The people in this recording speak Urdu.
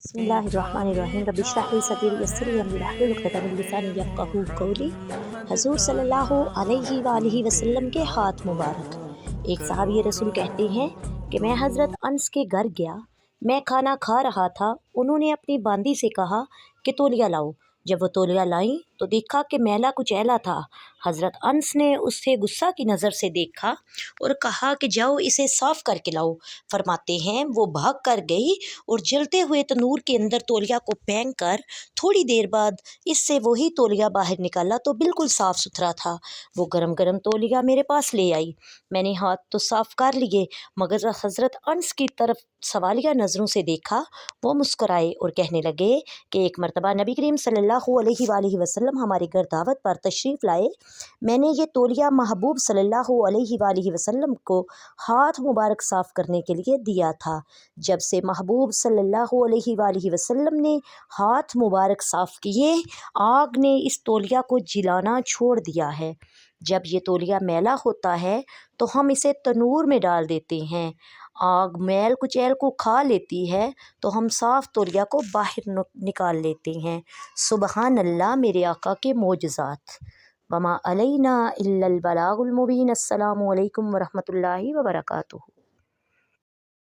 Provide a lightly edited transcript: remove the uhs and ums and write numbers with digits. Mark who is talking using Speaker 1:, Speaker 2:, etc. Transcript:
Speaker 1: بسم اللہ الرحمن الرحیم رب اشرح لی صدری ویسر لی امری واحلل عقدۃ من لسانی یفقہوا قولی۔ حضور صلی اللہ علیہ وآلہ وسلم کے ہاتھ مبارک۔ ایک صحابی رسول کہتے ہیں کہ میں حضرت انس کے گھر گیا، میں کھانا کھا رہا تھا، انہوں نے اپنی باندی سے کہا کہ تولیہ لاؤ۔ جب وہ تولیہ لائیں تو دیکھا کہ میلا کچیلا تھا۔ حضرت انس نے اسے غصہ کی نظر سے دیکھا اور کہا کہ جاؤ اسے صاف کر کے لاؤ۔ فرماتے ہیں وہ بھاگ کر گئی اور جلتے ہوئے تنور کے اندر تولیہ کو پھینک کر تھوڑی دیر بعد اس سے وہی تولیہ باہر نکالا تو بالکل صاف ستھرا تھا۔ وہ گرم گرم تولیہ میرے پاس لے آئی، میں نے ہاتھ تو صاف کر لیے مگر حضرت انس کی طرف سوالیہ نظروں سے دیکھا۔ وہ مسکرائے اور کہنے لگے کہ ایک مرتبہ نبی کریم صلی اللہ علیہ وآلہ وسلم ہمارے گھر دعوت پر تشریف لائے، میں نے یہ تولیہ محبوب صلی اللہ علیہ وآلہ وسلم کو ہاتھ مبارک صاف کرنے کے لیے دیا تھا۔ جب سے محبوب صلی اللہ علیہ وآلہ وسلم نے ہاتھ مبارک صاف کیے، آگ نے اس تولیہ کو جلانا چھوڑ دیا ہے۔ جب یہ تولیہ میلا ہوتا ہے تو ہم اسے تنور میں ڈال دیتے ہیں، آگ میل کچیل کو کھا لیتی ہے تو ہم صاف تولیہ کو باہر نکال لیتے ہیں۔ سبحان اللہ میرے آقا کے معجزات۔ وما علینا الا البلاغ المبین۔ السلام علیکم ورحمۃ اللہ وبرکاتہ۔